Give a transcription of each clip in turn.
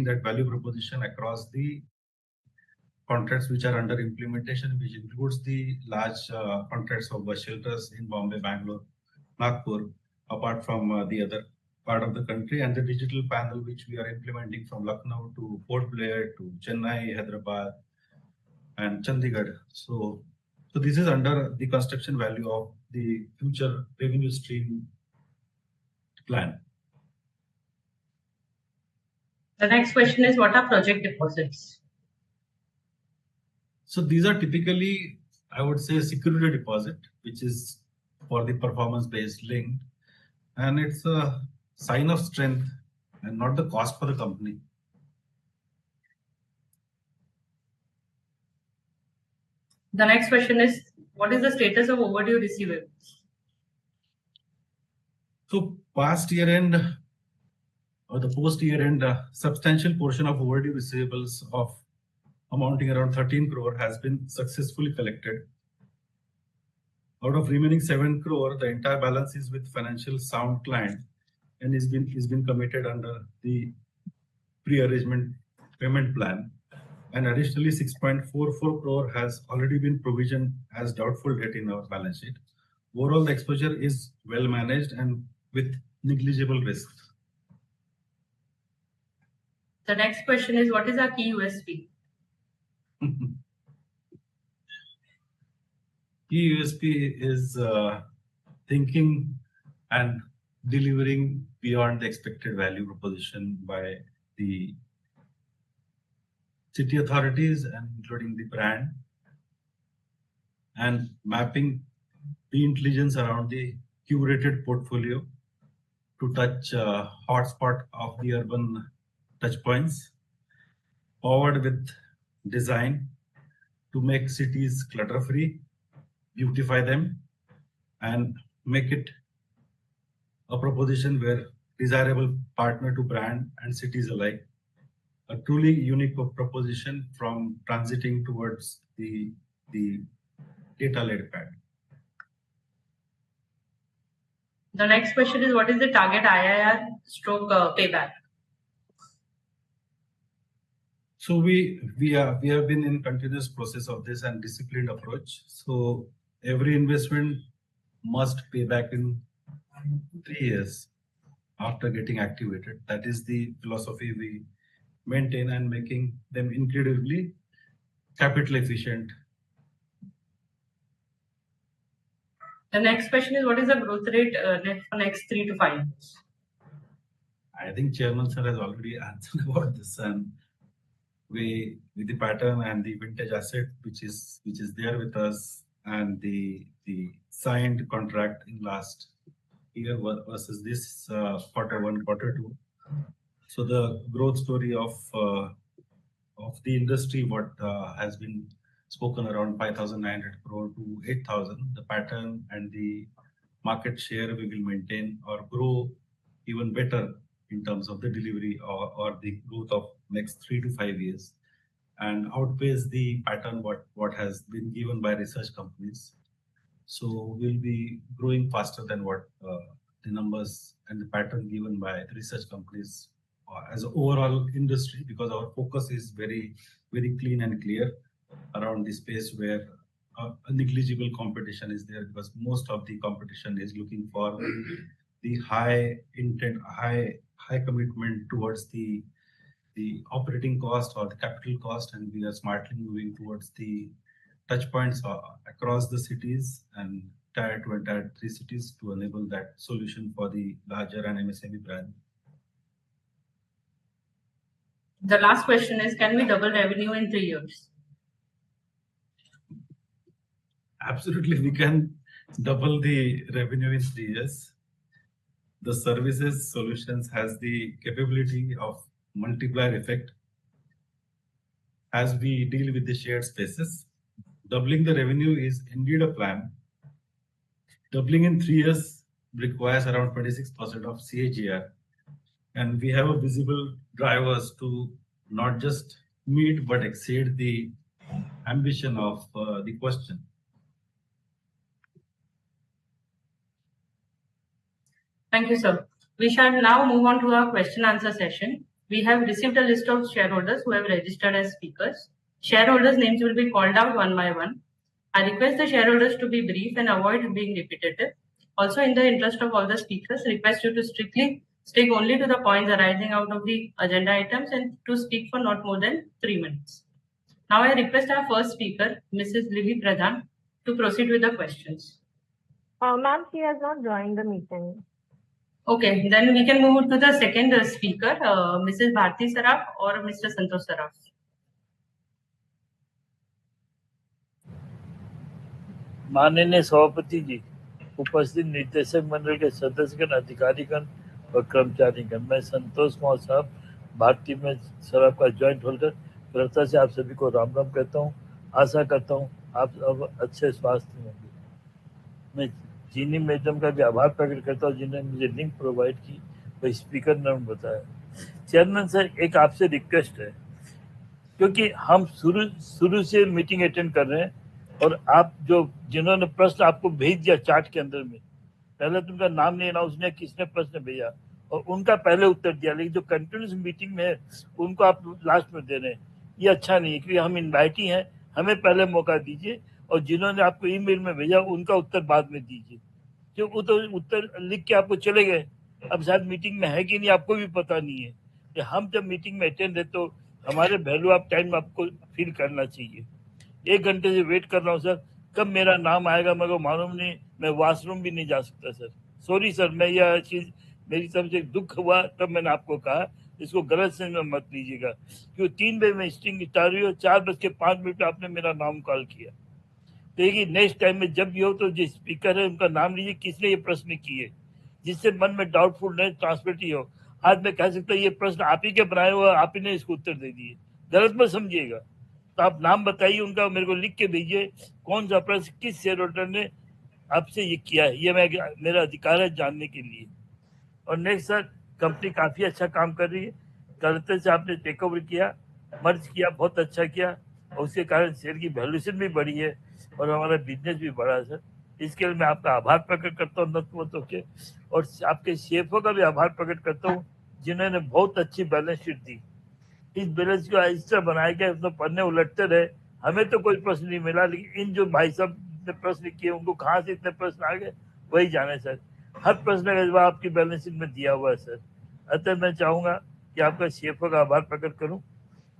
that value proposition across the contracts which are under implementation, which includes the large contracts of bus shelters in Bombay, Bangalore, Nagpur, apart from the other part of the country, and the digital panel which we are implementing from Lucknow to Port Blair to Chennai, Hyderabad, and Chandigarh. So this is under the construction value of the future revenue stream plan. The next question is, what are project deposits? So these are typically, I would say, security deposit, which is for the performance-based link, and it's a sign of strength and not the cost for the company. The next question is, what is the status of overdue receivables? So past year end or the post year end, substantial portion of overdue receivables of amounting around 13 crore has been successfully collected. Out of remaining 7 crore, the entire balance is with financial sound client and is been committed under the pre-arrangement payment plan. And additionally, 6.44 crore has already been provisioned as doubtful debt in our balance sheet. Overall, the exposure is well managed and with negligible risk. The next question is, what is our key USP? Key USP is thinking and delivering beyond the expected value proposition by the city authorities and including the brand, and mapping the intelligence around the curated portfolio to touch hotspot of the urban touch points, forward with design to make cities clutter-free, beautify them, and make it a proposition where desirable partner to brand and cities alike. A truly unique proposition from transiting towards the data-led path. The next question is, what is the target IRR stroke payback? So we have been in continuous process of this and disciplined approach. So every investment must pay back in 3 years after getting activated. That is the philosophy we maintain, and making them incredibly capital efficient. The next question is, what is the growth rate for next 3 to 5 years? I think Chairman Sir has already answered about this, and we, with the pattern and the vintage asset which is there with us, and the signed contract in last year versus this Q1, Q2. So the growth story of the industry, what has been spoken around 5,900 crore to 8,000, the pattern and the market share we will maintain or grow even better in terms of the delivery or the growth of next 3 to 5 years, and outpace the pattern what has been given by research companies. So we'll be growing faster than what the numbers and the pattern given by the research companies as an overall industry, because our focus is very, very clean and clear around the space where a negligible competition is there, because most of the competition is looking for the high intent, high commitment towards the operating cost or the capital cost, and we are smartly moving towards the touch points across the cities and tier 2 and tier 3 cities to enable that solution for the larger and MSME brand. The last question is, can we double revenue in 3 years? Absolutely, we can double the revenue in 3 years. The services solutions has the capability of multiplier effect as we deal with the shared spaces. Doubling the revenue is indeed a plan. Doubling in 3 years requires around 26% of CAGR. And we have a visible drivers to not just meet but exceed the ambition of the question. Thank you, sir. We shall now move on to our question answer session. We have received a list of shareholders who have registered as speakers. Shareholders' names will be called out one by one. I request the shareholders to be brief and avoid being repetitive. Also, in the interest of all the speakers, request you to strictly stick only to the points arising out of the agenda items and to speak for not more than 3 minutes. Now, I request our first speaker, Mrs. Lily Pradhan, to proceed with the questions. Ma'am, she has not joined the meeting. Okay, then we can move to the second speaker, Mrs. Bharti Saraf or Mr. Santosh Saraf. माननीय सभापति जी, उपस्थित निर्देशक मंडल के सदस्यगण, अधिकारीगण और कर्मचारीगण, मैं संतोष कुमार साहब भारतीय में सराफ का ज्वाइंट होल्डर प्रथा से आप सभी को राम राम कहता हूँ। आशा करता हूँ आप अब अच्छे स्वास्थ्य में होंगे। मैं चीनी मैडम का भी आभार प्रकट करता हूँ जिन्होंने मुझे लिंक प्रोवाइड की, वही स्पीकर ने बताया। चेयरमैन सर, एक आपसे रिक्वेस्ट है, क्योंकि हम शुरू से मीटिंग अटेंड कर रहे हैं और आप जिन्होंने प्रश्न आपको भेज दिया चार्ट के अंदर में, पहले तो उनका नाम नहीं अनाउंस किया किसने प्रश्न भेजा और उनका पहले उत्तर दिया, लेकिन जो कंटिन्यूस मीटिंग में है उनको आप लास्ट में दे रहे हैं। ये अच्छा नहीं है, क्योंकि हम इन्वाइटी हैं, हमें पहले मौका दीजिए और जिन्होंने आपको ईमेल में भेजा उनका उत्तर बाद में दीजिए। जो उत्तर लिख के आपको चले गए, अब शायद मीटिंग में है कि नहीं आपको भी पता नहीं है। कि हम जब मीटिंग में अटेंड है तो हमारे वैल्यू ऑफ टाइम आपको फील करना चाहिए। 1 घंटे से वेट कर रहा हूँ सर, कब मेरा नाम आएगा मेरे को मालूम नहीं, मैं वॉशरूम भी नहीं जा सकता सर। सॉरी सर, मैं यह चीज मेरी तरफ से दुख हुआ तब मैंने आपको कहा, इसको गलत से मत लीजिएगा, क्योंकि 3 बजे में स्टिंग स्टार्ट हुई और 4:05 आपने मेरा नाम कॉल किया। देखिए नेक्स्ट टाइम में जब भी हो तो जो स्पीकर है उनका नाम लीजिए, किसने ये प्रश्न किए, जिससे मन में डाउटफुल नहीं, ट्रांसपेरेंटी हो। आज मैं कह सकता ये प्रश्न आप ही के बनाए हुए, आप ही ने इसको उत्तर दे दिए, गलत मत समझिएगा। तो आप नाम बताइए उनका, मेरे को लिख के भेजिए कौन सा प्रश्न किस शेयर होल्डर ने आपसे ये किया है, ये मेरा अधिकार है जानने के लिए। और नेक्स्ट सर, कंपनी काफी अच्छा काम कर रही है, कलकत्ते से आपने टेक ओवर किया, मर्ज किया, बहुत अच्छा किया और उसके कारण शेयर की वैल्यूएशन भी बढ़ी है और हमारा बिजनेस भी बढ़ा है सर। इसके लिए मैं आपका आभार प्रकट करता हूँ नतमतों के, और आपके सीएफओ का भी आभार प्रकट करता हूँ जिन्होंने बहुत अच्छी बैलेंस शीट दी। इस बैलेंस को इस तरह बनाया गया तो पन्ने उलटते रहे, हमें तो कोई प्रश्न नहीं मिला, लेकिन इन जो भाई साहब ने प्रश्न किए उनको कहाँ से इतने प्रश्न आ गए वही जाने सर। हर प्रश्न का जवाब आपकी बैलेंस शीट में दिया हुआ है सर। अतः मैं चाहूंगा कि आपका सीएफओ का आभार प्रकट करूं।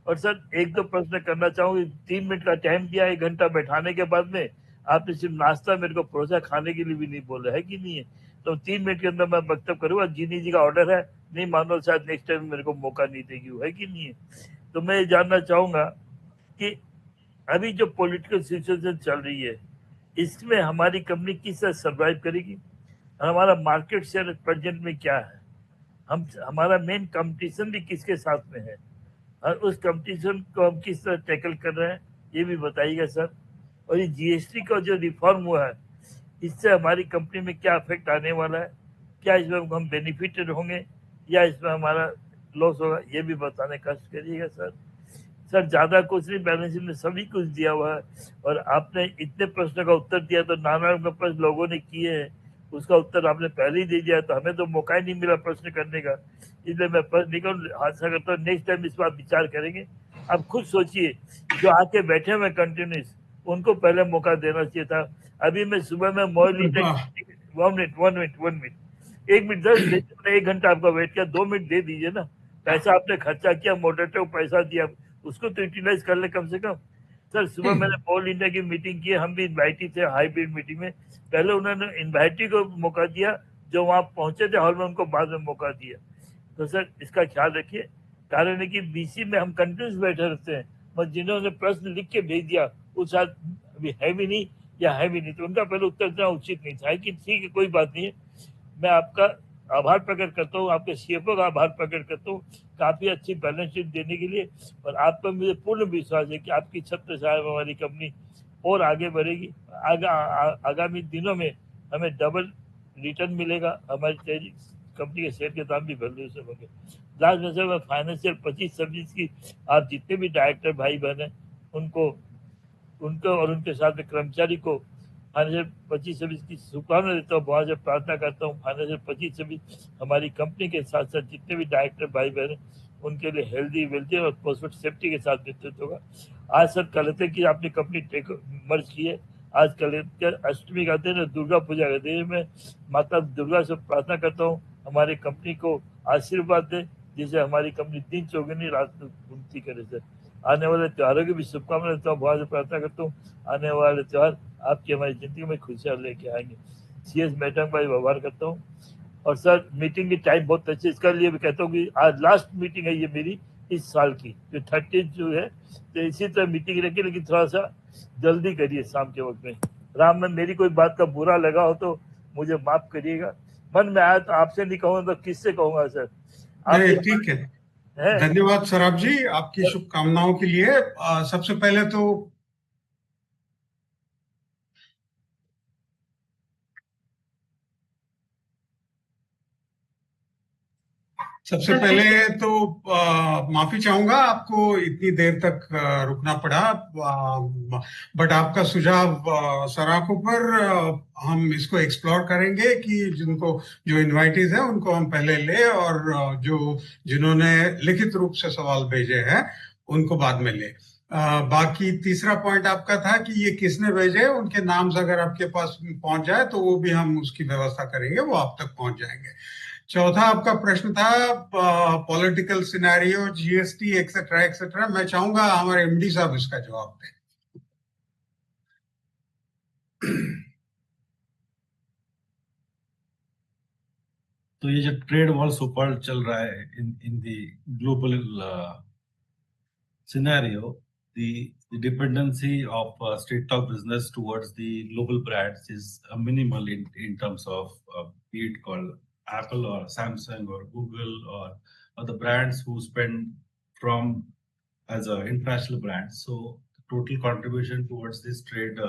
और सर 1-2 प्रश्न करना चाहूंगी। 3 मिनट का टाइम दिया, 1 घंटा बैठाने के बाद में आपने सिर्फ नाश्ता मेरे को परोसा, खाने के लिए भी नहीं बोला है कि नहीं है। तो 3 मिनट के अंदर मैं वक्तव्य करूंगा, जीनी जी का ऑर्डर है, नहीं मानो शायद नेक्स्ट टाइम मेरे को मौका नहीं देगी, है कि नहीं है। तो मैं ये जानना चाहूंगा कि अभी जो पॉलिटिकल सिचुएशन चल रही है इसमें हमारी कंपनी किस तरह सर्वाइव करेगी, हमारा मार्केट शेयर प्रेजेंट में क्या है, हमारा मेन कंपटीशन भी किसके साथ में है और उस कंपटीशन को हम किस तरह टैकल कर रहे हैं ये भी बताइएगा सर। और ये जीएसटी का जो रिफॉर्म हुआ है इससे हमारी कंपनी में क्या इफेक्ट आने वाला है, क्या इसमें हम बेनिफिटेड होंगे या इसमें हमारा लॉस होगा, ये भी बताने का कष्ट करिएगा सर। सर ज्यादा कुछ नहीं, बैलेंस शीट में सभी कुछ दिया हुआ है और आपने इतने प्रश्न का उत्तर दिया, तो नाना का प्रश्न लोगों ने किए हैं उसका उत्तर आपने पहले ही दे दिया, तो हमें तो मौका ही नहीं मिला प्रश्न करने का, इसलिए मैं प्रश्न नहीं करूँ। आशा करता हूँ नेक्स्ट टाइम इस पर विचार करेंगे। आप खुद सोचिए, जो आके बैठे हुए कंटिन्यूस उनको पहले मौका देना चाहिए था। अभी मैं सुबह में मोबाइल वन मिनट 1 मिनट 10 मैंने 1 घंटा आपका वेट किया, 2 मिनट दे दीजिए ना, पैसा आपने खर्चा किया, मॉडरेटर को पैसा दिया, उसको तो यूटिलाइज कर ले कम से कम। सर सुबह मैंने ऑल इंडिया की मीटिंग की, हम भी इन्वाइटी थे हाइब्रिड मीटिंग में, पहले उन्होंने इन्वाइटी को मौका दिया, जो वहां पहुंचे थे हॉल में उनको बाद में मौका दिया। तो सर इसका ख्याल रखिए, कारण है कि बीसी में हम कंटिन्यूस बैठे रहते हैं, बस जिन्होंने प्रश्न लिख के भेज दिया वो शायद अभी है भी नहीं या है भी नहीं, तो उनका पहले उत्तर देना उचित नहीं था। कि ठीक है, कोई बात नहीं है, मैं आपका आभार प्रकट करता हूँ, आपके सीएफओ का आभार प्रकट करता हूँ काफी अच्छी बैलेंस शीट देने के लिए, और आप पर मुझे पूर्ण विश्वास है कि आपकी छत्र छाया में हमारी कंपनी और आगे बढ़ेगी। आगामी दिनों में हमें डबल रिटर्न मिलेगा, हमारी कंपनी के शेयर के दाम भी वैल्यू से होंगे। लास्ट में सर मैं फाइनेंशियल 25-26 की आप जितने भी डायरेक्टर भाई बहन हैं उनको और उनके साथ में कर्मचारी को फाइनेंशियल 25-26 की शुभकामना देता हूँ, वहाँ से प्रार्थना करता हूँ फाइनेंशियल 25-26 हमारी कंपनी के साथ साथ जितने भी डायरेक्टर भाई बहन उनके लिए हेल्दी वेल्दी और पोस्ट सेफ्टी के साथ नेतृत्व होगा। आज सर कहते कि आपने कंपनी टेक मर्ज की है, आज कल अष्टमी का दिन दुर्गा पूजा का दिन। मैं माता दुर्गा से प्रार्थना करता हूँ हमारी कंपनी को आशीर्वाद दे, जिसे हमारी कंपनी दिन चौगुनी रात उन्नति करे सर। आने वाले त्योहारों की भी शुभकामनाएं देता हूँ, भगवान से प्रार्थना करता हूँ आने वाले त्योहार आपकी हमारी जिंदगी में खुशियाँ लेके आएंगे। CS मैडम का व्यवहार करता हूँ। और सर मीटिंग की टाइम बहुत अच्छी, इसका लिए भी कहता हूँ कि आज लास्ट मीटिंग है ये मेरी इस साल की, जो 30 जो है, तो इसी तरह मीटिंग रखी, लेकिन थोड़ा सा जल्दी करिए शाम के वक्त में। राम में मेरी कोई बात का बुरा लगा हो तो मुझे माफ करिएगा, मन में आया तो आपसे नहीं कहूँगा तो किससे कहूँगा सर। नहीं, ठीक है। धन्यवाद सराब जी, आपकी शुभकामनाओं के लिए। सबसे पहले तो माफी चाहूंगा, आपको इतनी देर तक रुकना पड़ा। बट आपका सुझाव सराखों पर हम इसको एक्सप्लोर करेंगे कि जो इनवाइटीज हैं उनको हम पहले ले, और जिन्होंने लिखित रूप से सवाल भेजे हैं उनको बाद में ले। बाकी तीसरा पॉइंट आपका था कि ये किसने भेजे, उनके नाम अगर आपके पास पहुंच जाए तो वो भी हम उसकी व्यवस्था करेंगे, वो आप तक पहुंच जाएंगे। चौथा आपका प्रश्न था political scenario, GST etcetera etcetera. मैं चाहूंगा हमारे MD साहब इसका जवाब दें। तो ये जो ट्रेड वॉर सो कॉल्ड चल रहा है in the global scenario, the dependency of street talk business towards the global brands is minimal in terms of be it called Apple or Samsung or Google or the brands who spend from as an international brand. So the total contribution towards this trade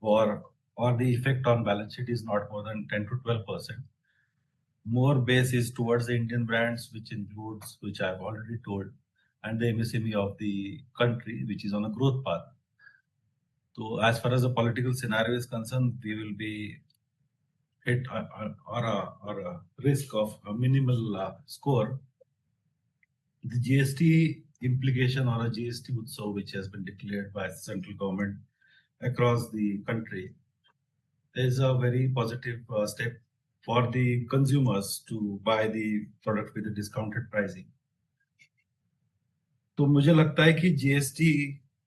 war or the effect on balance sheet is not more than 10 to 12%. More base is towards the Indian brands, which I've already told, and the MSME of the country, which is on a growth path. So as far as the political scenario is concerned, we will be hit or a risk of a minimal score. The GST implication or a GST utsav, which has been declared by the central government across the country, is a very positive step for the consumers to buy the product with a discounted pricing. तो मुझे लगता है कि GST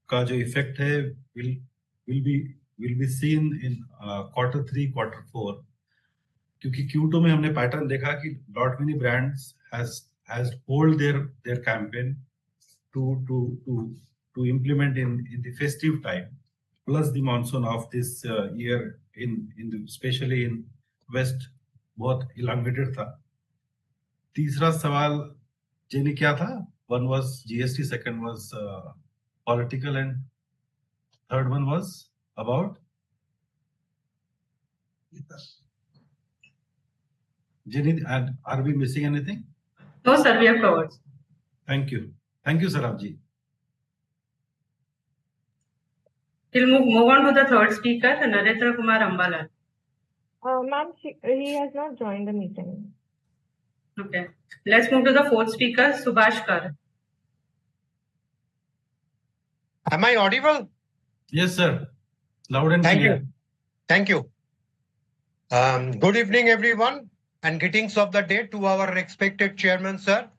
का जो effect है will be seen in Q3, Q4, क्योंकि Q2 में हमने पैटर्न देखा कि lot many brands has hold their campaign to implement in the festive time, plus the monsoon of this year especially in West बहुत elongated था। तीसरा सवाल jenny क्या था? One was GST, second was political, and third one was about? Jenny, are we missing anything? No, sir, we have covered. Thank you. Thank you, Sarabji. We'll move on to the third speaker, Narendra Kumar Ambalal. Ma'am, he has not joined the meeting. Okay. Let's move to the fourth speaker, Subhash Kar. Am I audible? Yes, sir. Loud and clear. Thank you. Good evening, everyone, and greetings of the day to our respected chairman, sir,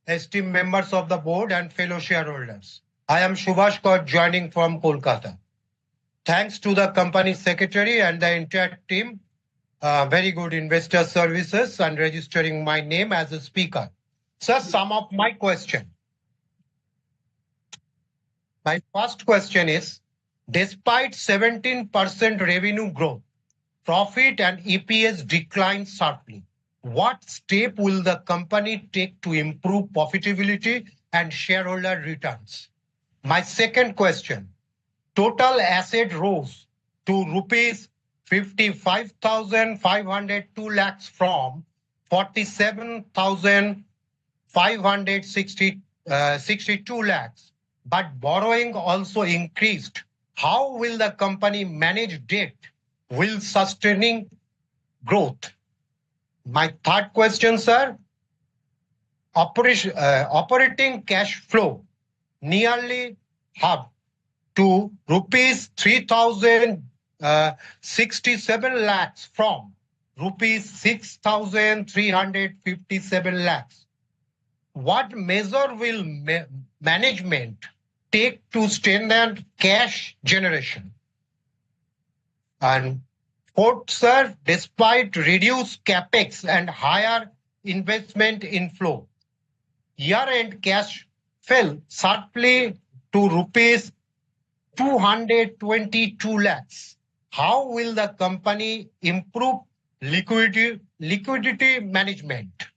esteemed members of the board, and fellow shareholders. I am Subhash Kar, joining from Kolkata. Thanks to the company secretary and the entire team, very good investor services, and registering my name as a speaker. Sir, some of my question. My first question is, despite 17% revenue growth, profit and EPS declined sharply. What step will the company take to improve profitability and shareholder returns? My second question, total asset rose to rupees 55,502 lakhs from 47,562 lakhs, but borrowing also increased. How will the company manage debt while sustaining growth? My third question, sir, operating cash flow nearly halved to rupees 3,067 lakhs from rupees 6,357 lakhs. What measure will management take to strengthen cash generation? And fourth, sir, despite reduced capex and higher investment inflow, year-end cash fell sharply to rupees 222 lakhs. How will the company improve liquidity management?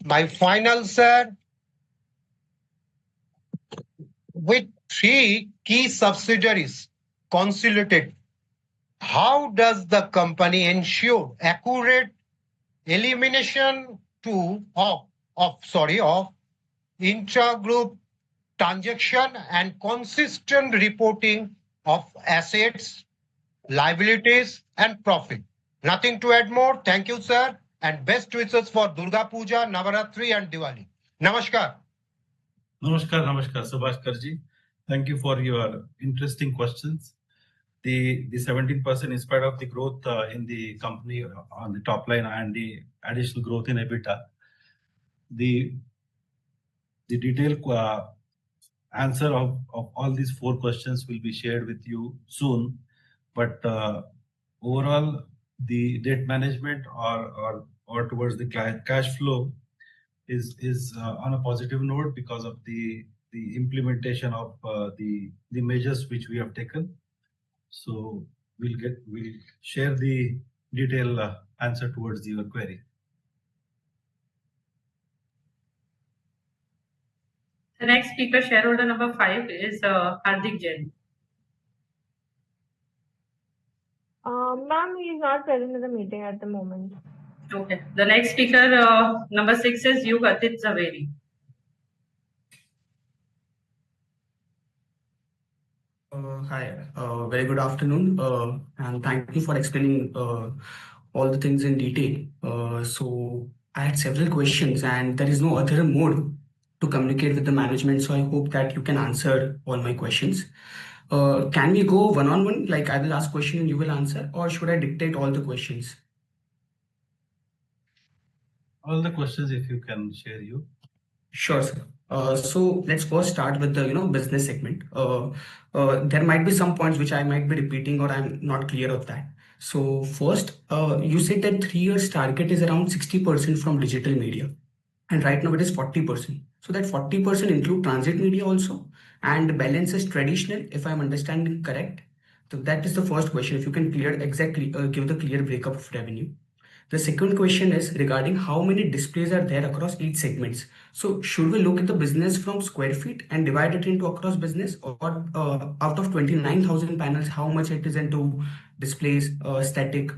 My final, sir, with 3 key subsidiaries consolidated, how does the company ensure accurate elimination of intra-group transaction and consistent reporting of assets, liabilities, and profit? Nothing to add more. Thank you, sir, and best wishes for Durga Puja, Navaratri, and Diwali. Namaskar. Namaskar, Subhaskar ji. Thank you for your interesting questions. The 17% in spite of the growth in the company on the top line and the additional growth in EBITDA. The detailed answer of all these 4 questions will be shared with you soon. But overall, the debt management or towards the cash flow is on a positive note because of the implementation of the measures which we have taken. So we'll share the detailed answer towards your query. The next speaker, shareholder number 5, is Hardik Jain. Ma'am, he is not present in the meeting at the moment. Okay. The next speaker, number 6, is Yugatit Zaveri. Hi, very good afternoon, and thank you for explaining all the things in detail. So I had several questions, and there is no other mode to communicate with the management. So I hope that you can answer all my questions. Can we go one-on-one? Like I will ask question and you will answer, or should I dictate all the questions? All the questions, if you can share you. Sure, sir. So let's first start with the business segment. There might be some points which I might be repeating or I'm not clear of that. So first, you said that 3 years target is around 60% from digital media, and right now it is 40%. So that 40% include transit media also, and the balance is traditional, if I'm understanding correct. So that is the first question. If you can give the clear breakup of revenue. The second question is regarding how many displays are there across each segments. So should we look at the business from square feet and divide it into across business, or out of 29,000 panels, how much it is into displays, static,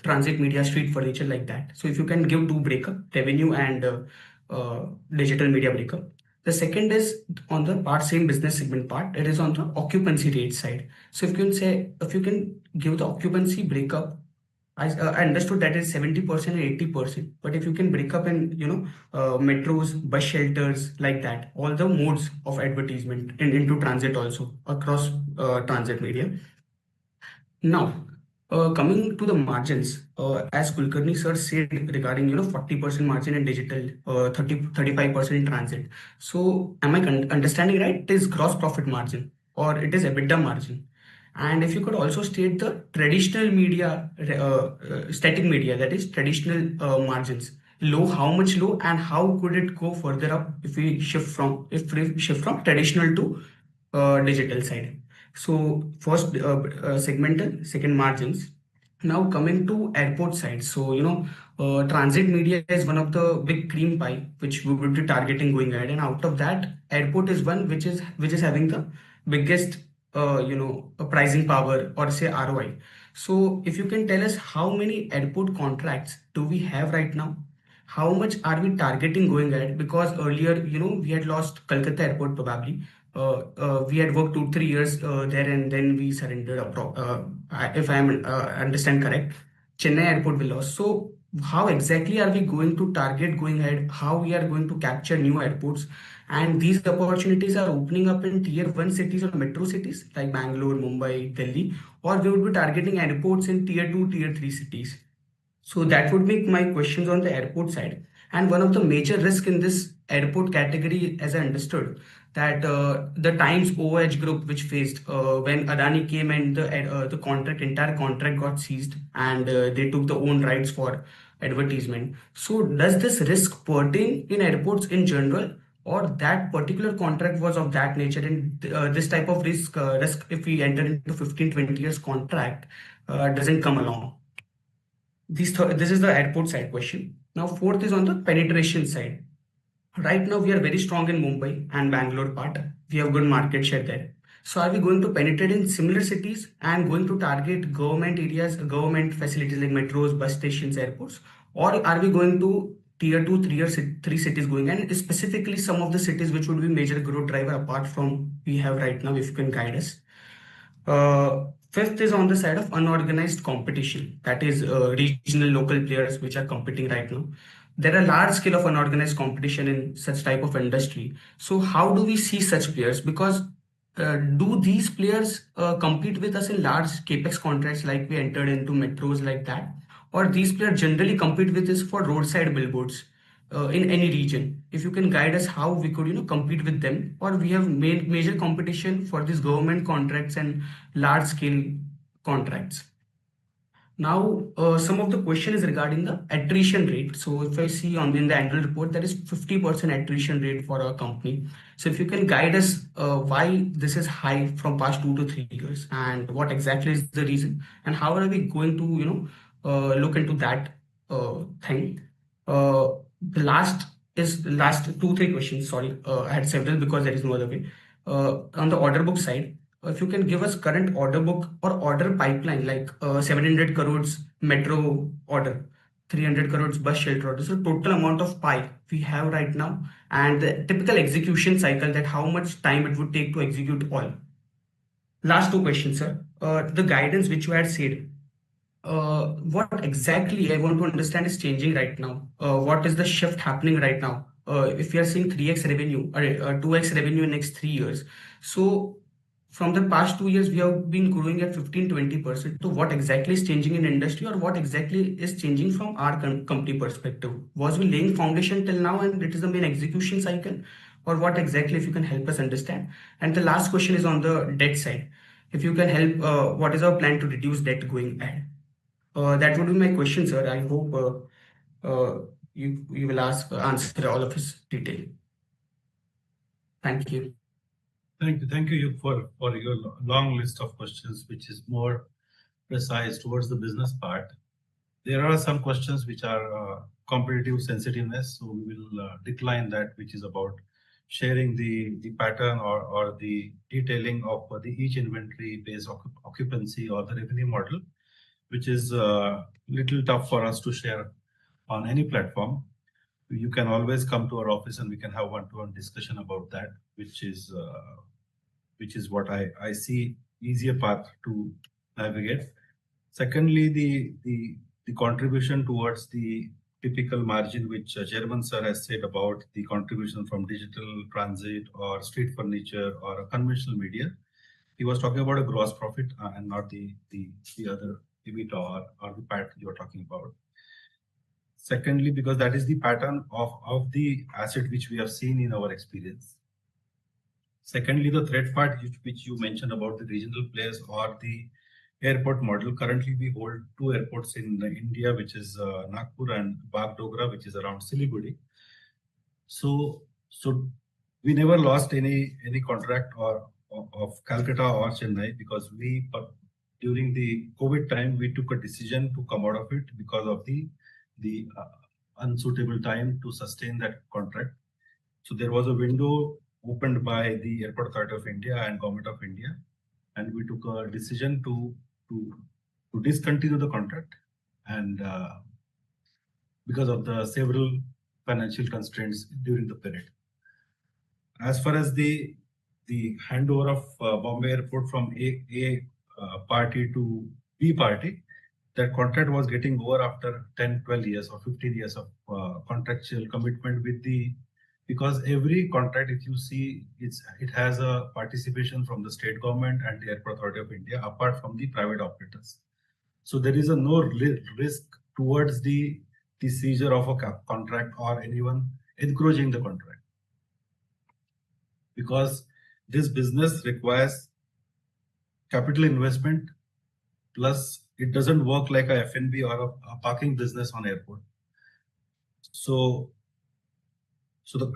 transit media, street furniture, like that. So if you can give 2 breakup, revenue and digital media breakup. The second is on the same business segment part, it is on the occupancy rate side. So if you can give the occupancy breakup. I understood that is 70% and 80%, but if you can break up in metros, bus shelters, like that, all the modes of advertisement into transit also across transit media. Now, coming to the margins, as Kulkarni sir said regarding 40% margin in digital, 35% in transit. So am I understanding right? It is gross profit margin or it is EBITDA margin? And if you could also state the traditional media, static media, that is traditional margins, low, how much low, and how could it go further up if we shift from traditional to digital side. So first segmental, second margins. Now coming to airport side, so transit media is one of the big cream pie which we would be targeting going ahead, and out of that, airport is one which is having the biggest pricing power or say ROI. So if you can tell us how many airport contracts do we have right now? How much are we targeting going ahead? Because earlier, we had lost Kolkata airport probably. We had worked 2-3 years there, and then we surrendered. If I am understand correct, Chennai airport we lost. So how exactly are we going to target going ahead, how we are going to capture new airports, and these opportunities are opening up in tier 1 cities or metro cities like Bangalore, Mumbai, Delhi, or we would be targeting airports in tier 2, tier 3 cities. So that would make my questions on the airport side. And one of the major risk in this airport category, as I understood, that the Times OH group which faced when Adani came and the contract, entire contract got seized, and they took the own rights for advertisement. So does this risk pertain in airports in general, or that particular contract was of that nature, and this type of risk if we enter into 15-20 years contract doesn't come along? This is the airport side question. Now, fourth is on the penetration side. Right now, we are very strong in Mumbai and Bangalore part. We have good market share there. So, are we going to penetrate in similar cities and going to target government areas, government facilities like metros, bus stations, airports, or are we going to tier 2, 3 cities going, and specifically some of the cities which would be major growth driver apart from we have right now, if you can guide us? Fifth is on the side of unorganized competition, that is regional local players which are competing right now. There are large scale of unorganized competition in such type of industry. So how do we see such players? Because do these players compete with us in large capex contracts like we entered into metros like that, or these players generally compete with us for roadside billboards in any region? If you can guide us how we could compete with them, or we have made major competition for these government contracts and large scale contracts. Now, some of the question is regarding the attrition rate. So if I see in the annual report, there is 50% attrition rate for our company. So if you can guide us why this is high from past 2 to 3 years, and what exactly is the reason, and how are we going to look into that thing. The last 2 3 questions. Sorry, I had several because there is no other way. On the order book side, if you can give us current order book or order pipeline, like 700 crores metro order, 300 crores bus shelter order. So total amount of pie we have right now, and the typical execution cycle, that how much time it would take to execute all. Last 2 questions, sir. The guidance which you had said, what exactly I want to understand is changing right now. What is the shift happening right now? If we are seeing 3x revenue or 2x revenue in next 3 years, so from the past 2 years we have been growing at 15-20%. So what exactly is changing in industry, or what exactly is changing from our company perspective? Was we laying foundation till now and it is the main execution cycle, or what exactly, if you can help us understand? And the last question is on the debt side. If you can help, what is our plan to reduce debt going ahead? That would be my question, sir. I hope you will answer all of his detail. Thank you. Thank you for your long list of questions, which is more precise towards the business part. There are some questions which are competitive sensitiveness, so we will decline that, which is about sharing the pattern or the detailing of the each inventory based occupancy or the revenue model, which is little tough for us to share on any platform. You can always come to our office and we can have one-to-one discussion about that, which is what I see easier path to navigate. Secondly, the contribution towards the typical margin, which Chairman Sir has said about the contribution from digital transit or street furniture or a conventional media. He was talking about a gross profit and not the other EBITDA or the PAT you're talking about. Secondly, because that is the pattern of the asset which we have seen in our experience. Secondly, the threat part which you mentioned about the regional players or the airport model. Currently, we hold 2 airports in India, which is Nagpur and Bagdogra, which is around Siliguri. So we never lost any contract of Calcutta or Chennai, because during the COVID time we took a decision to come out of it because of the unsuitable time to sustain that contract. So there was a window opened by the Airport Authority of India and Government of India, and we took a decision to discontinue the contract, and because of the several financial constraints during the period. As far as the handover of Bombay Airport from A party to B party, that contract was getting over after 10, 12 years or 15 years of contractual commitment with the, because every contract, if you see, it has a participation from the state government and the Airport Authority of India, apart from the private operators. So there is no risk towards the seizure of a contract or anyone encroaching the contract, because this business requires capital investment, plus it doesn't work like a F&B or a parking business on airport. So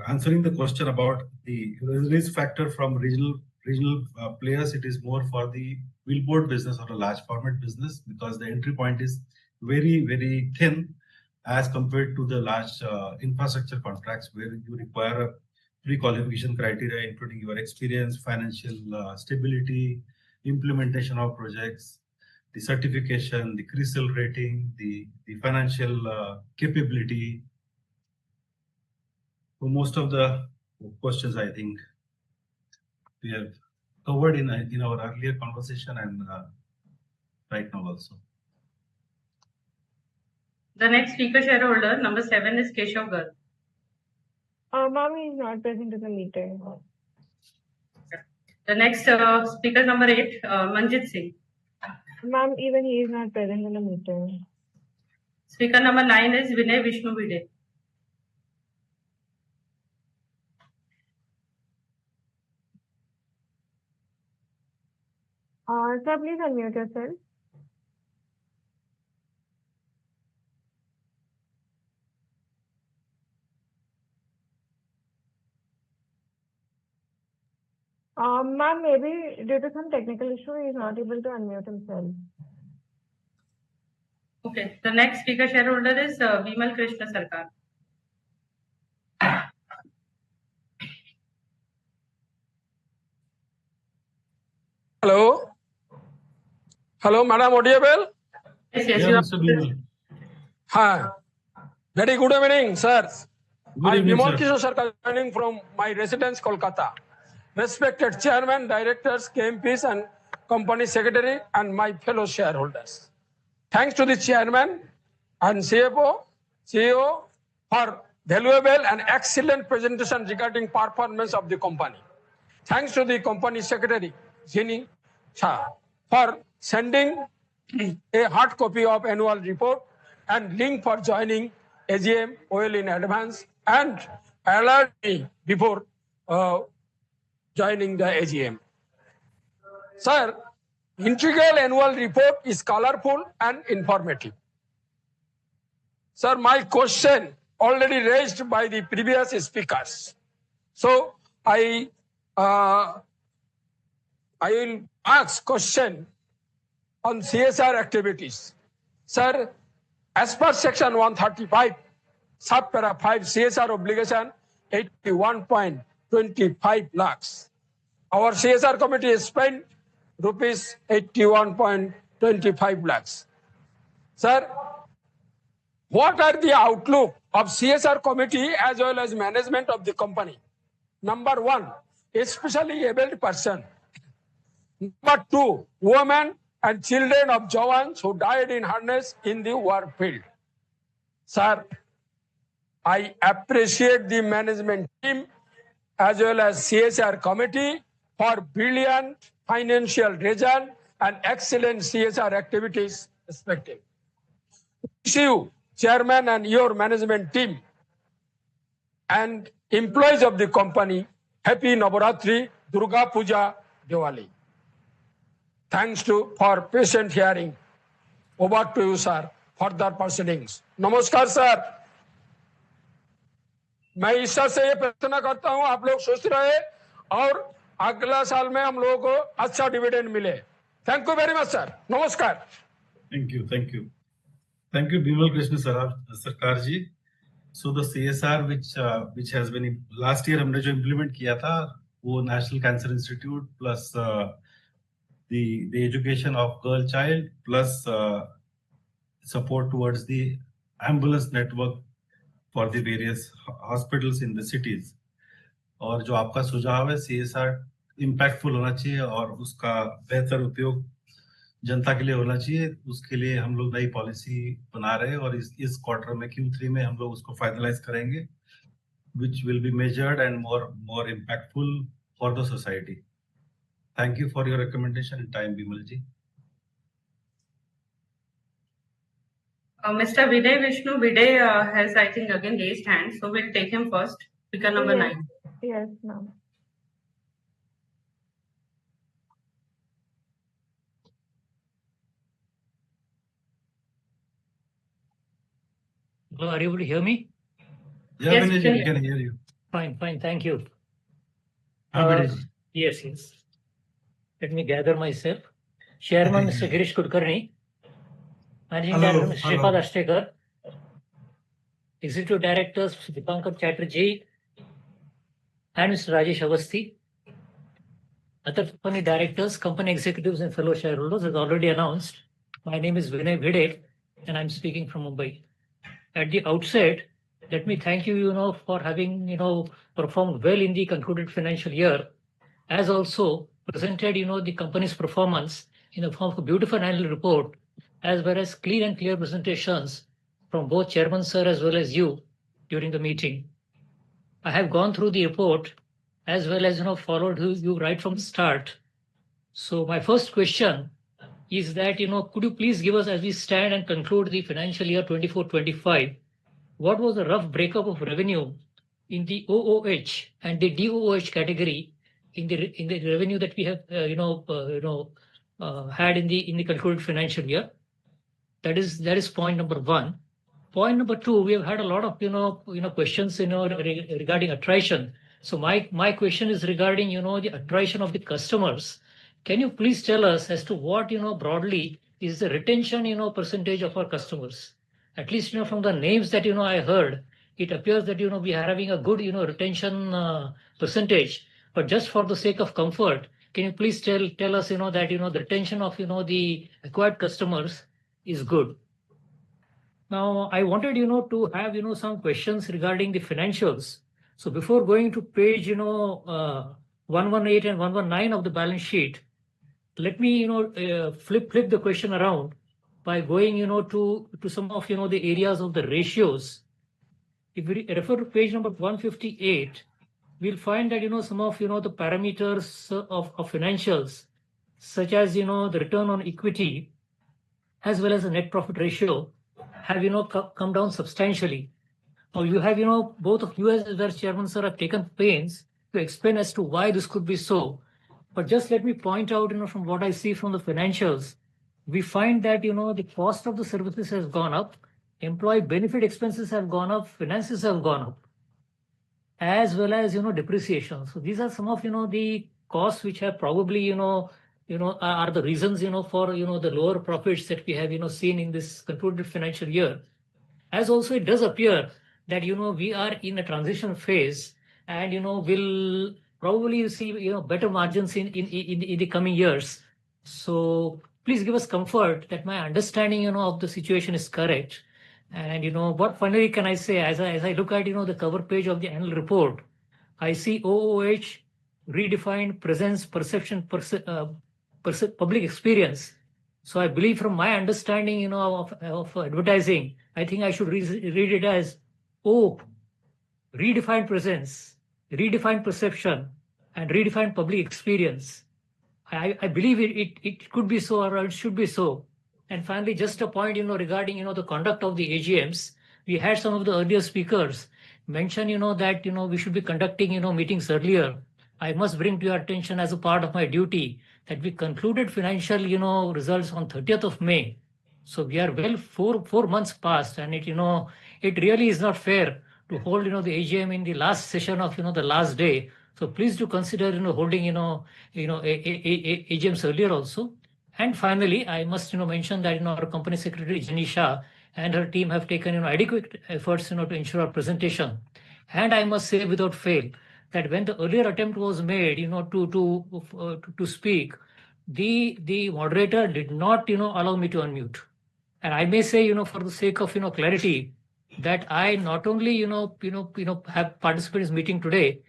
answering the question about the risk factor from regional players, it is more for the billboard business or a large format business, because the entry point is very, very thin as compared to the large infrastructure contracts, where you require a pre-qualification criteria, including your experience, financial stability, implementation of projects, the certification, the CRISIL rating, the financial capability. So most of the questions, I think, we have covered in our earlier conversation and right now also. The next speaker shareholder, number 7, is Keshav Garg. Ma'am, he is not present in the meeting. The next speaker, number 8, Manjit Singh. Ma'am, even he is not present in the meeting. Speaker number 9 is Vinay Vishnu Bide. Sir, please unmute yourself. Ma'am, maybe due to some technical issue, he is not able to unmute himself. Okay. The next speaker shareholder is Bimal Krishna Sarkar. Hello. Hello, Madam Audible? Yes, Yeah, you Mr. Bimal. Hi. Very good evening, sir. Good evening, Bimal sir. Krishna Sarkar joining from my residence, Kolkata. Respected chairman, directors, KMPs, and company secretary, and my fellow shareholders. Thanks to the chairman and CFO, CEO for valuable and excellent presentation regarding performance of the company. Thanks to the company secretary, Jini Cha, for sending a hard copy of annual report and link for joining AGM well in advance and alert me before joining the AGM. Sir, integral annual report is colorful and informative. Sir, my question already raised by the previous speakers. So I will ask question on CSR activities. Sir, as per section 135, subpara 5 CSR obligation 81.25 lakhs. Our CSR committee has spent rupees 81.25 lakhs. Sir, what are the outlook of CSR committee as well as management of the company? Number 1, especially abled person. Number 2, women and children of Jawans who died in harness in the war field. Sir, I appreciate the management team as well as CSR committee for brilliant financial result and excellent CSR activities respective. Wish you, chairman and your management team and employees of the company, happy Navaratri, Durga Puja, Diwali. Thanks for patient hearing. Over to you, sir. Further proceedings. Namaskar, sir. मैं ईश्वर से ये प्रार्थना करता हूं आप लोग स्वस्थ रहे और अगला साल में हम लोगों को अच्छा डिविडेंड मिले. Thank you very much, sir. Namaskar. Thank you, Bimal Krishna Sarkar ji. So the CSR which has been last year हमने जो implement किया था वो National Cancer Institute plus the education of girl child plus support towards the ambulance network for the various hospitals in the cities. और जो आपका सुझाव है CSR impactful होना चाहिए और उसका बेहतर उपयोग जनता के लिए होना चाहिए। उसके लिए हम लोग नई पॉलिसी बना रहे हैं और इस क्वार्टर में Q3 में हम लोग उसको फाइनलाइज करेंगे, which will be measured and more impactful for the society. Thank you for your recommendation and time, Bimal ji. Mr. Vinay Vishnu Bide has, I think, again raised hand, so we'll take him first. Speaker number Yes. 9. Yes, ma'am. Hello, are you able to hear me? Yeah, Yes, Vinay we ji, can we can hear you. Fine, thank you. Vinay ji. Yes. Let me gather myself. Chairman, Mr. Girish Kulkarni, Managing Director, Mr. Shripad Ashtekar, Executive Directors, Mr. Dipankar Chatterjee, and Mr. Rajesh Avasthi. Other company directors, company executives, and fellow shareholders, as already announced, my name is Vinay Bhide, and I'm speaking from Mumbai. At the outset, let me thank you, for having, performed well in the concluded financial year, as also presented, the company's performance in the form of a beautiful annual report, as well as clean and clear presentations from both Chairman Sir as well as you during the meeting. I have gone through the report as well as, followed you right from the start. So my first question is that, could you please give us, as we stand and conclude the financial year 24-25, what was the rough breakup of revenue in the OOH and the DOOH category in the revenue that we have had in the concluded financial year? That is point number one. Point number two, we have had a lot of questions regarding attrition. So my question is regarding the attrition of the customers. Can you please tell us as to what broadly is the retention percentage of our customers? At least from the names that I heard, it appears that we are having a good retention percentage. But just for the sake of comfort, can you please tell us that the retention of the acquired customers is good? Now, I wanted, to have, some questions regarding the financials. So before going to page, 118 and 119 of the balance sheet, let me, flip the question around by going, to some of, the areas of the ratios. If we refer to page number 158, we'll find that, some of, the parameters of financials, such as, the return on equity, as well as the net profit ratio, have come down substantially. Now you have both of you as well as Chairman Sir have taken pains to explain as to why this could be so. But just let me point out from what I see from the financials, we find that the cost of the services has gone up, employee benefit expenses have gone up, finances have gone up, as well as depreciation. So these are some of the costs which have probably are the reasons for the lower profits that we have seen in this concluded financial year. As also it does appear that we are in a transition phase, and we'll probably see better margins in the coming years. So please give us comfort that my understanding of the situation is correct. And what finally can I say, as I look at the cover page of the annual report, I see OOH, redefined presence, perception, public experience. So I believe from my understanding of advertising, I think I should read it as redefined presence, redefined perception, and redefined public experience. I believe it could be so, or it should be so. And finally, just a point, regarding, the conduct of the AGMs. We had some of the earlier speakers mention, that, we should be conducting, meetings earlier. I must bring to your attention as a part of my duty that we concluded financial, results on 30th of May. So we are well 4 months past, and it really is not fair to hold, the AGM in the last session of, the last day. So please do consider, holding, AGMs earlier also. And finally, I must, mention that, our company secretary, Janisha, and her team have taken, adequate efforts, to ensure our presentation. And I must say without fail that when the earlier attempt was made, to speak, the moderator did not, allow me to unmute. And I may say, for the sake of, clarity, that I not only, have participated in this meeting today,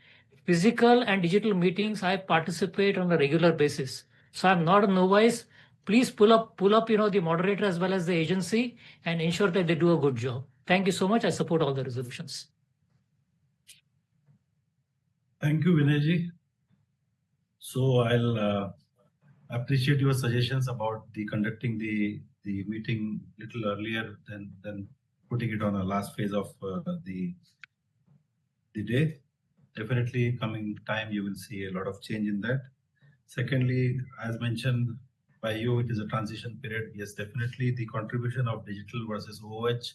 physical and digital meetings, I participate on a regular basis. So I'm not a novice. please pull up, the moderator as well as the agency and ensure that they do a good job. Thank you so much. I support all the resolutions. Thank you, Vinayji. So I'll appreciate your suggestions about conducting the meeting little earlier than putting it on a last phase of the day. Definitely coming time, you will see a lot of change in that. Secondly, as mentioned by you, it is a transition period. Yes, definitely the contribution of digital versus OH,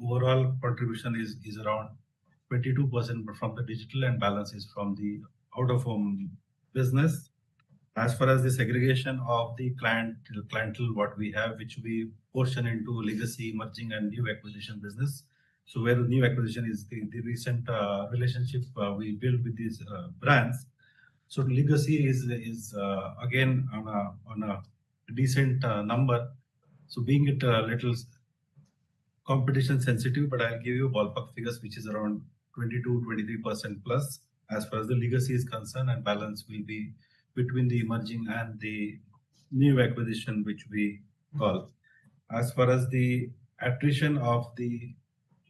overall contribution is around 22% from the digital and balance is from the out-of-home business. As far as the segregation of the clientele, what we have, which we portion into legacy, emerging, and new acquisition business. So where the new acquisition is the recent relationship we build with these brands. So legacy is again on a decent number. So being it a little competition sensitive, but I'll give you ballpark figures, which is around 22-23% plus as far as the legacy is concerned, and balance will be between the emerging and the new acquisition, which we call. As far as the attrition of the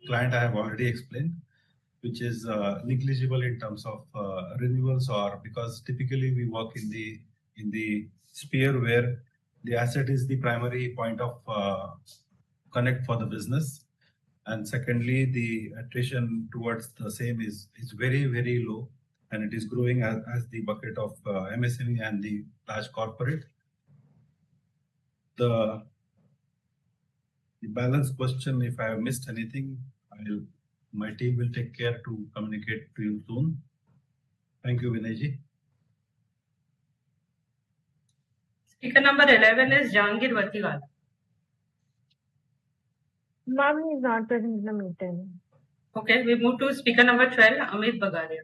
client, I have already explained, which is negligible in terms of renewals, or because typically we work in the sphere where the asset is the primary point of connect for the business. And secondly, the attrition towards the same is very, very low, and it is growing as the bucket of MSME and the large corporate. The balance question, if I have missed anything, my team will take care to communicate to you soon. Thank you, Vinayji. Speaker number 11 is Jahangir Vatiwal. Ma'am, he is not present in the meeting. Okay, we move to speaker number 12, Amit Bagaria.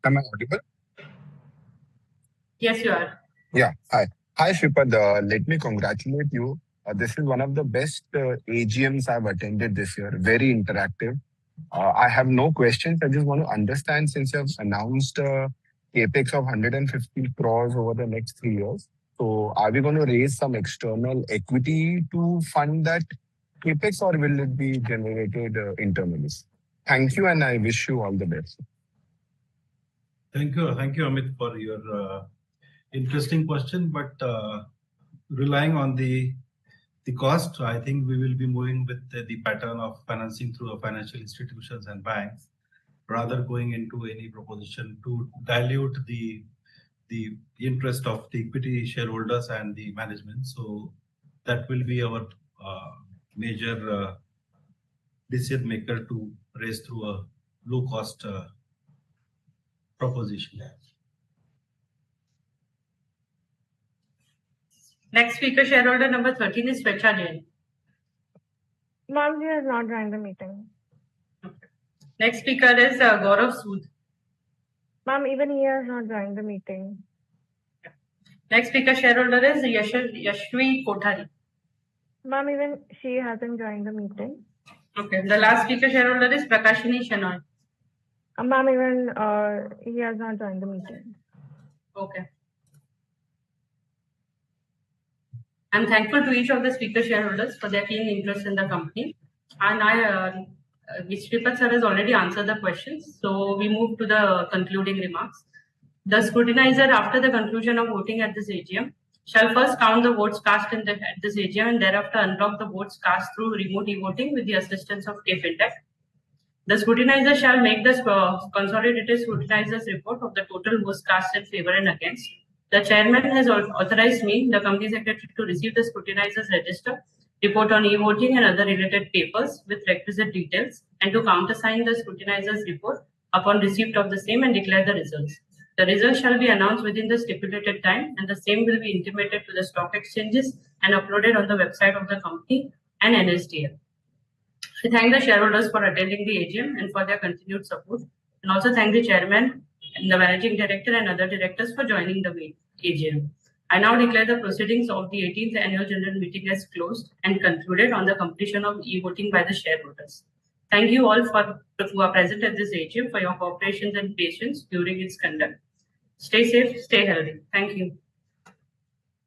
Am I audible? Yes, you are. Yeah. Hi. Hi, Shripad. Let me congratulate you. This is one of the best AGMs I've attended this year. Very interactive. I have no questions. I just want to understand, since you have announced capex of 150 crores over the next 3 years. So are we going to raise some external equity to fund that capex, or will it be generated internally? Thank you, and I wish you all the best. Thank you, Amit, for your interesting question. But relying on the cost, I think we will be moving with the pattern of financing through financial institutions and banks, rather going into any proposition to dilute the interest of the equity shareholders and the management. So that will be our major decision maker to raise through a low cost proposition. Next speaker, shareholder number 13 is Swecha Jain. Ma'am, he has not joined the meeting. Okay. Next speaker is Gaurav Sood. Ma'am, even he has not joined the meeting. Next speaker, shareholder is Yashvi Kothari. Ma'am, even she hasn't joined the meeting. Okay. The last speaker, shareholder is Prakashini Shenoy. Ma'am, even he has not joined the meeting. Okay. I'm thankful to each of the speaker shareholders for their keen interest in the company. And Shripad sir has already answered the questions. So we move to the concluding remarks. The scrutinizer, after the conclusion of voting at this AGM, shall first count the votes cast at this AGM and thereafter unlock the votes cast through remote e-voting with the assistance of KFintech. The scrutinizer shall make the consolidated scrutinizer's report of the total votes cast in favor and against. The chairman has authorized me, the company secretary, to receive the scrutinizer's register, report on e-voting and other related papers with requisite details, and to countersign the scrutinizer's report upon receipt of the same and declare the results. The results shall be announced within the stipulated time, and the same will be intimated to the stock exchanges and uploaded on the website of the company and NSDL. I thank the shareholders for attending the AGM and for their continued support, and also thank the chairman, and the managing director, and other directors for joining the AGM. I now declare the proceedings of the 18th annual general meeting as closed and concluded on the completion of e-voting by the shareholders. Thank you all who are present at this AGM for your cooperation and patience during its conduct. Stay safe, stay healthy. Thank you.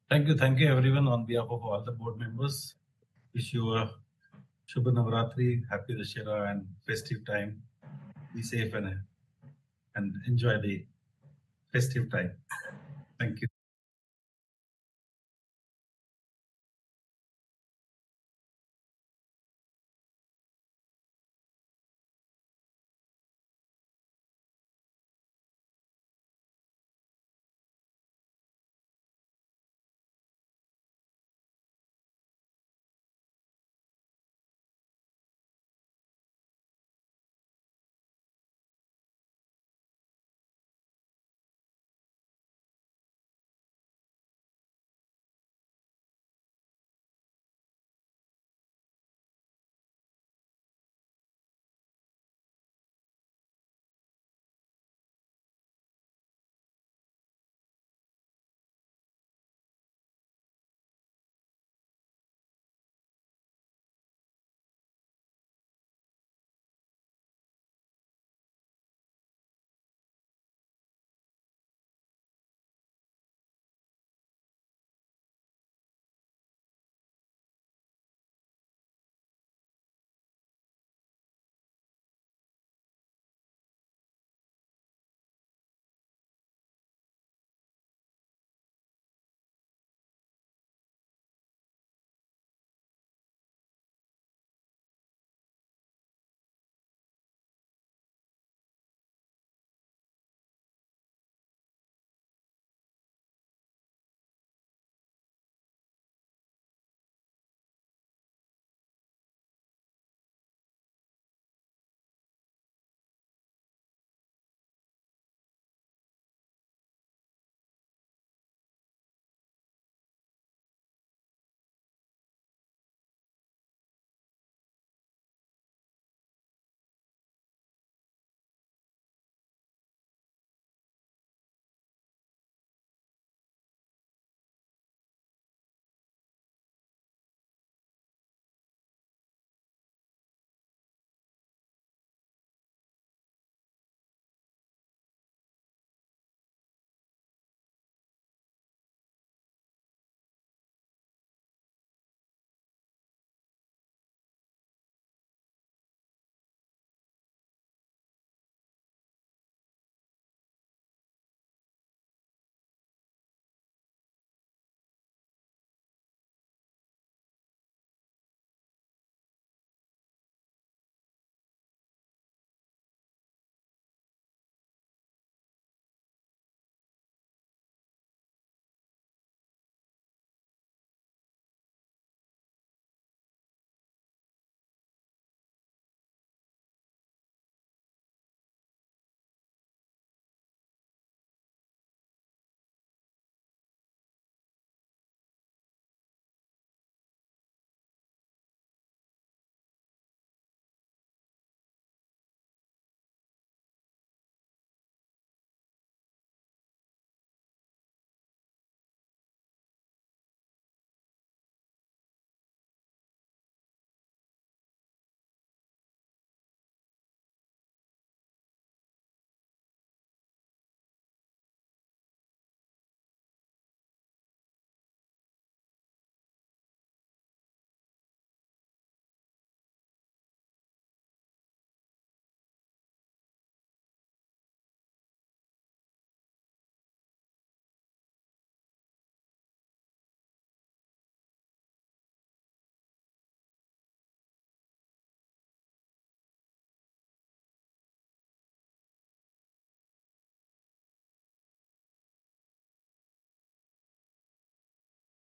Thank you everyone on behalf of all the board members. Wish you a Shubha Navratri, happy Dussehra and festive time. Be safe and enjoy the festive time. Thank you.